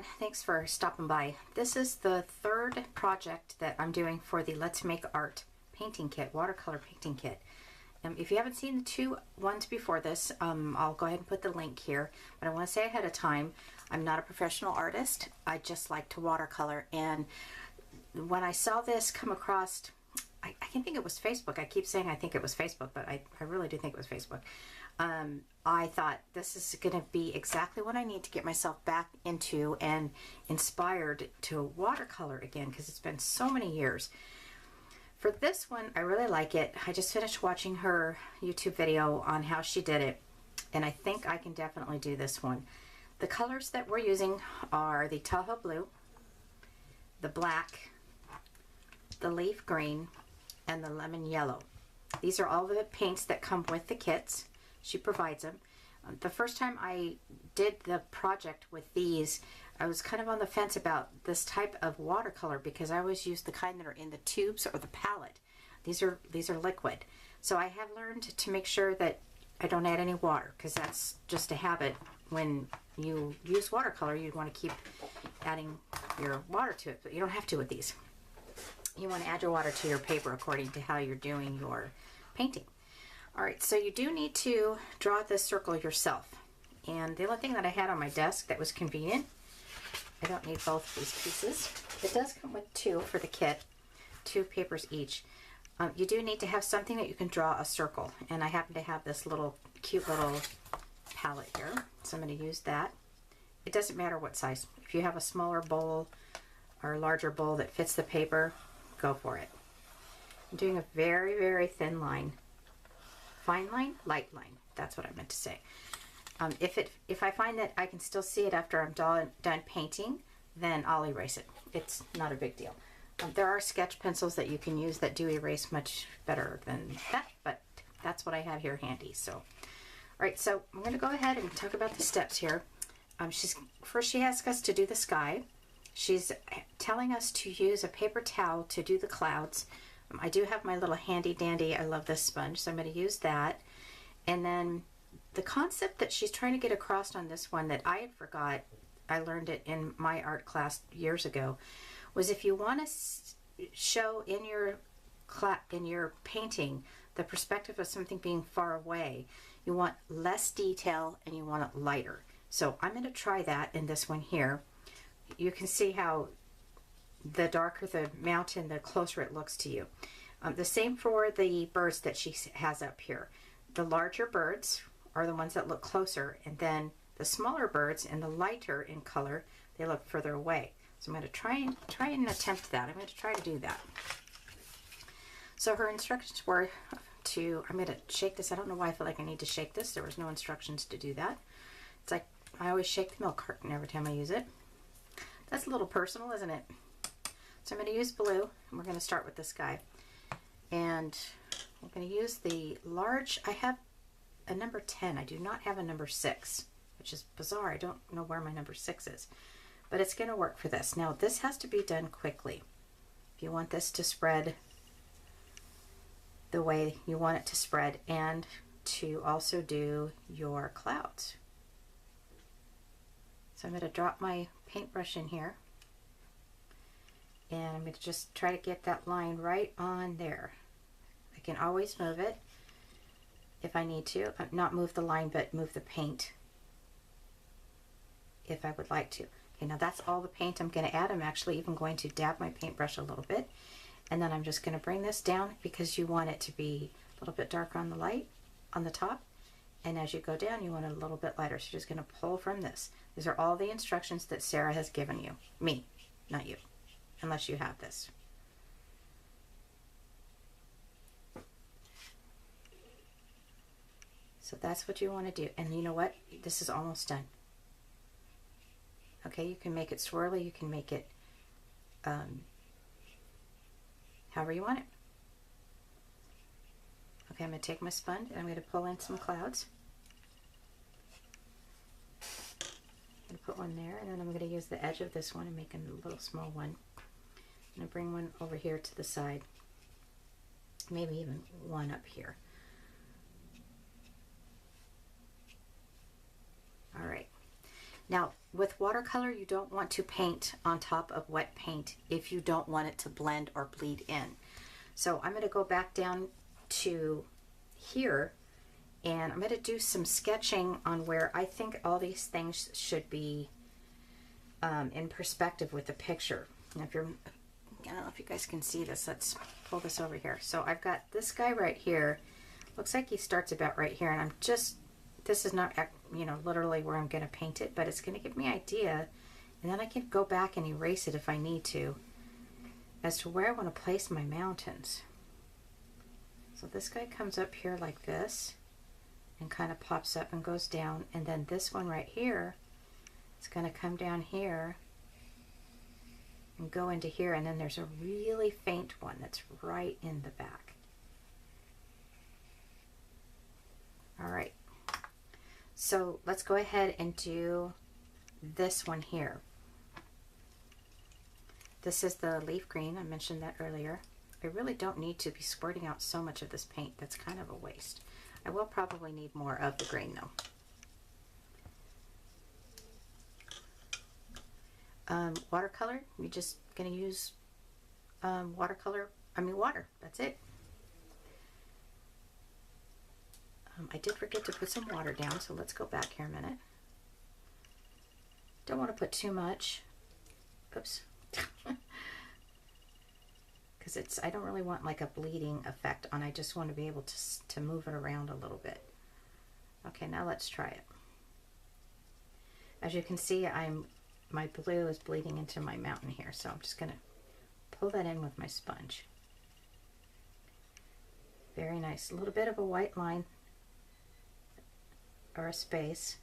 everyone, thanks for stopping by. This is the third project that I'm doing for the Let's Make Art painting kit, watercolor painting kit. If you haven't seen the two ones before this, I'll go ahead and put the link here. But I want to say ahead of time, I'm not a professional artist. I just like to watercolor. And when I saw this come across, I can think it was Facebook. I keep saying I think it was Facebook, but I really do think it was Facebook. I thought this is going to be exactly what I need to get myself back into and inspired to watercolor again, because it's been so many years. For this one, I really like it. I just finished watching her YouTube video on how she did it, and I think I can definitely do this one. The colors that we're using are the Tahoe Blue, the Black, the Leaf Green, and the Lemon Yellow. These are all the paints that come with the kits. She provides them. The first time I did the project with these, I was kind of on the fence about this type of watercolor because I always use the kind that are in the tubes or the palette. These are liquid. So I have learned to make sure that I don't add any water, because that's just a habit. When you use watercolor, you want to keep adding your water to it, but you don't have to with these. You want to add your water to your paper according to how you're doing your painting. Alright, so you do need to draw this circle yourself. And the only thing that I had on my desk that was convenient, I don't need both of these pieces. It does come with two for the kit, 2 papers each. You do need to have something that you can draw a circle. And I happen to have this little cute little palette here, so I'm going to use that. It doesn't matter what size. If you have a smaller bowl or a larger bowl that fits the paper, go for it. I'm doing a very, very thin line. Fine line, light line. That's what I meant to say. If I find that I can still see it after I'm done painting, then I'll erase it. It's not a big deal. There are sketch pencils that you can use that do erase much better than that, but that's what I have here handy. So, all right. So I'm going to go ahead and talk about the steps here. First she asks us to do the sky. She's telling us to use a paper towel to do the clouds. I do have my little handy dandy, I love this sponge, so I'm going to use that. And then the concept that she's trying to get across on this one that I had forgot, I learned it in my art class years ago, was if you want to show in your painting the perspective of something being far away, you want less detail and you want it lighter. So I'm going to try that in this one here. You can see how the darker the mountain, the closer it looks to you. The same for the birds that she has up here. The larger birds are the ones that look closer, and then the smaller birds and the lighter in color, they look further away. So I'm going to try and attempt that. I'm going to try to do that. So her instructions were to, I'm going to shake this. I don't know why I feel like I need to shake this. There was no instructions to do that. It's like I always shake the milk carton every time I use it. That's a little personal, isn't it? So I'm going to use blue, and we're going to start with the sky. And I'm going to use the large, I have a number 10. I do not have a number 6, which is bizarre. I don't know where my number 6 is. But it's going to work for this. Now, this has to be done quickly. If you want this to spread the way you want it to spread, and to also do your clouds. So I'm going to drop my paintbrush in here. And I'm going to just try to get that line right on there. I can always move it if I need to. Not move the line, but move the paint if I would like to. Okay, now that's all the paint I'm going to add. I'm actually even going to dab my paintbrush a little bit. And then I'm just going to bring this down because you want it to be a little bit darker on the light, on the top. And as you go down, you want it a little bit lighter. So you're just going to pull from this. These are all the instructions that Sarah has given you. Me, not you. Unless you have this. So that's what you want to do. And you know what? This is almost done. Okay, you can make it swirly, you can make it however you want it. Okay, I'm going to take my sponge and I'm going to pull in some clouds. I'm going to put one there, and then I'm going to use the edge of this one and make a little small one. I'm going to bring one over here to the side, maybe even one up here. All right. Now, with watercolor, you don't want to paint on top of wet paint if you don't want it to blend or bleed in. So I'm going to go back down to here, and I'm going to do some sketching on where I think all these things should be in perspective with the picture. Now, if you're, I don't know if you guys can see this. Let's pull this over here. So I've got this guy right here. Looks like he starts about right here, and I'm just, this is not, you know, literally where I'm going to paint it, but it's going to give me an idea, and then I can go back and erase it if I need to, as to where I want to place my mountains. So this guy comes up here like this, and kind of pops up and goes down, and then this one right here, it's going to come down here and go into here, and then there's a really faint one that's right in the back. All right, so let's go ahead and do this one here. This is the leaf green. I mentioned that earlier. I really don't need to be squirting out so much of this paint. That's kind of a waste. I will probably need more of the green though. Watercolor, you're just going to use water. That's it. I did forget to put some water down, so let's go back here a minute. Don't want to put too much. Oops. Because it's, I don't really want like a bleeding effect on. I just want to be able to move it around a little bit. Okay, now let's try it. As you can see, my blue is bleeding into my mountain here, so I'm just going to pull that in with my sponge. Very nice. A little bit of a white line or a space.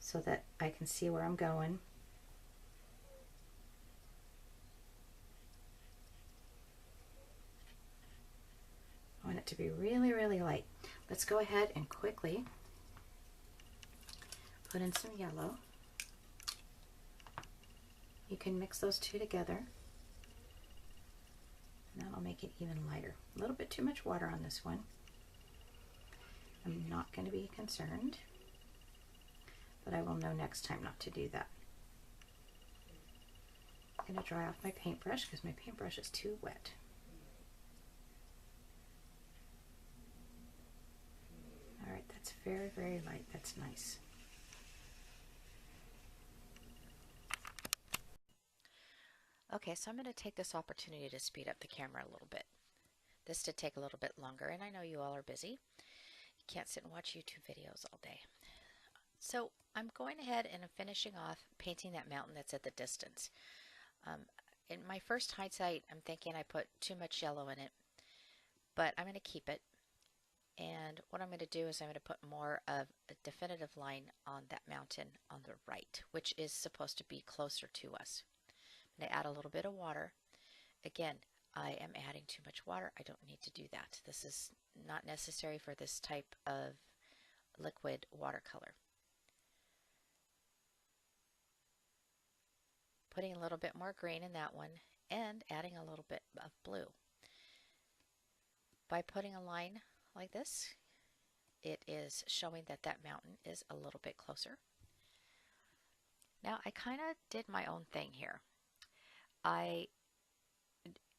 So that I can see where I'm going. I want it to be really, really light. Let's go ahead and quickly put in some yellow. You can mix those two together. And that'll make it even lighter. A little bit too much water on this one. I'm not going to be concerned, but I will know next time not to do that. I'm going to dry off my paintbrush because my paintbrush is too wet. All right, that's very, very light. That's nice. Okay, so I'm going to take this opportunity to speed up the camera a little bit. This did take a little bit longer, and I know you all are busy. You can't sit and watch YouTube videos all day. So I'm going ahead and I'm finishing off painting that mountain that's at the distance. In my first hindsight, I'm thinking I put too much yellow in it, but I'm going to keep it. And what I'm going to do is I'm going to put more of a definitive line on that mountain on the right, which is supposed to be closer to us. I'm going to add a little bit of water. Again, I am adding too much water. I don't need to do that. This is not necessary for this type of liquid watercolor. Putting a little bit more green in that one and adding a little bit of blue. By putting a line like this, it is showing that that mountain is a little bit closer. Now I kind of did my own thing here. I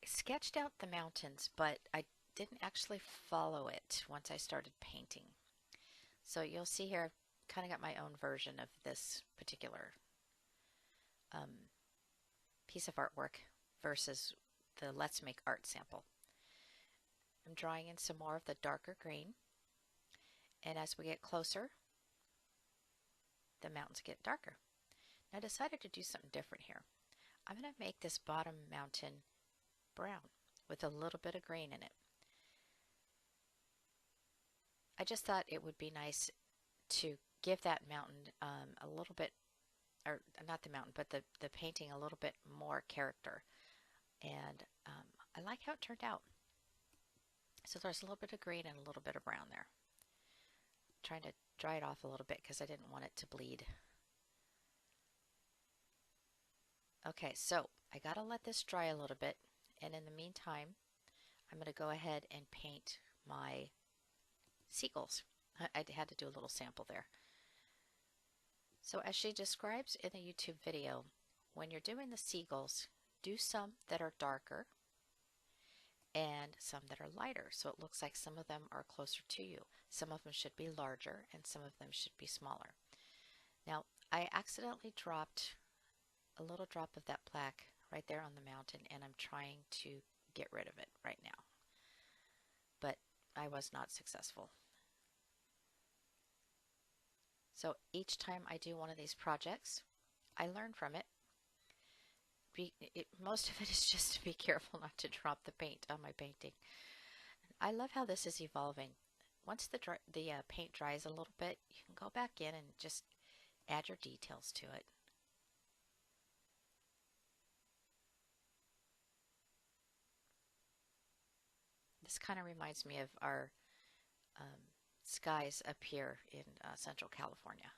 sketched out the mountains, but I didn't actually follow it once I started painting. So you'll see here I've kind of got my own version of this particular piece of artwork versus the Let's Make Art sample. I'm drawing in some more of the darker green, and as we get closer, the mountains get darker. Now I decided to do something different here. I'm going to make this bottom mountain brown with a little bit of green in it. I just thought it would be nice to give that mountain a little bit, or not the mountain, but the painting a little bit more character. And I like how it turned out. So there's a little bit of green and a little bit of brown there. I'm trying to dry it off a little bit because I didn't want it to bleed. Okay, so I gotta let this dry a little bit, and in the meantime I'm going to go ahead and paint my seagulls. I had to do a little sample there. So as she describes in the YouTube video, when you're doing the seagulls, do some that are darker and some that are lighter. So it looks like some of them are closer to you. Some of them should be larger and some of them should be smaller. Now, I accidentally dropped a little drop of that black right there on the mountain, and I'm trying to get rid of it right now. But I was not successful. So each time I do one of these projects, I learn from it. Most of it is just to be careful not to drop the paint on my painting. I love how this is evolving. Once the paint dries a little bit, you can go back in and just add your details to it. This kind of reminds me of our skies up here in Central California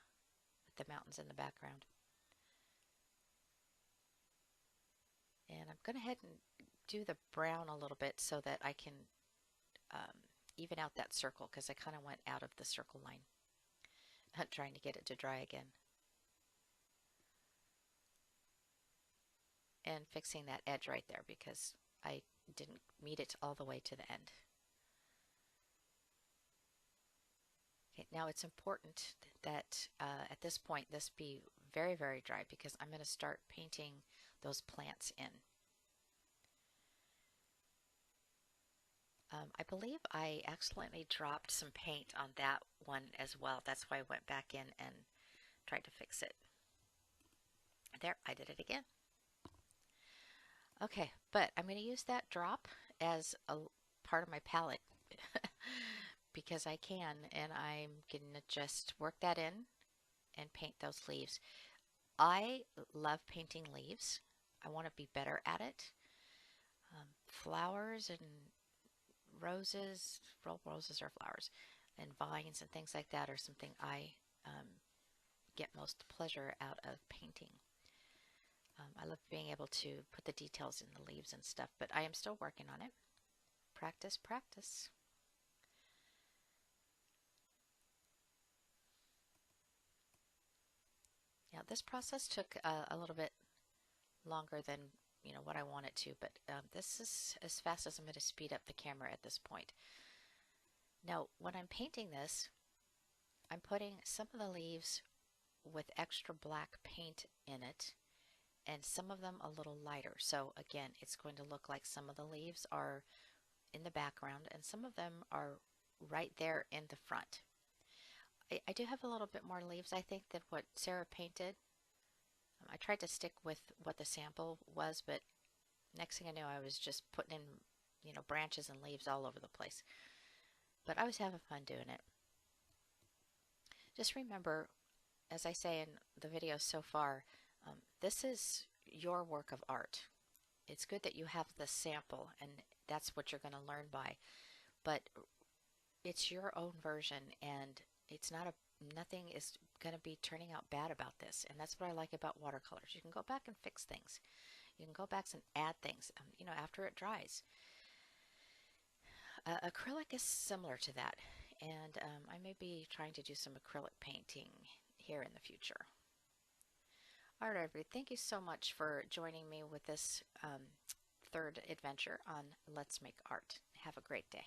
with the mountains in the background. And I'm going to head and do the brown a little bit so that I can even out that circle, because I kind of went out of the circle line. I'm trying to get it to dry again. And fixing that edge right there because I didn't meet it all the way to the end. Okay, now it's important that at this point this be very, very dry because I'm going to start painting those plants in. I believe I accidentally dropped some paint on that one as well. That's why I went back in and tried to fix it. There, I did it again. Okay, but I'm going to use that drop as a part of my palette because I can, and I'm going to just work that in and paint those leaves. I love painting leaves. I want to be better at it. Flowers and roses, well, roses are flowers, and vines and things like that are something I get most pleasure out of painting. I love being able to put the details in the leaves and stuff, but I am still working on it. Practice, practice. Now, this process took a little bit longer than what I want it to, but this is as fast as I'm going to speed up the camera at this point. Now, when I'm painting this, I'm putting some of the leaves with extra black paint in it and some of them a little lighter. So again, it's going to look like some of the leaves are in the background and some of them are right there in the front. I do have a little bit more leaves, I think, than what Sarah painted. I tried to stick with what the sample was, but next thing I knew, I was just putting in, branches and leaves all over the place. But I was having fun doing it. Just remember, as I say in the videos so far, this is your work of art. It's good that you have the sample, and that's what you're going to learn by. But it's your own version, and it's not nothing is going to be turning out bad about this. And that's what I like about watercolors. You can go back and fix things. You can go back and add things, after it dries. Acrylic is similar to that, and I may be trying to do some acrylic painting here in the future. All right, everybody, thank you so much for joining me with this third adventure on Let's Make Art. Have a great day.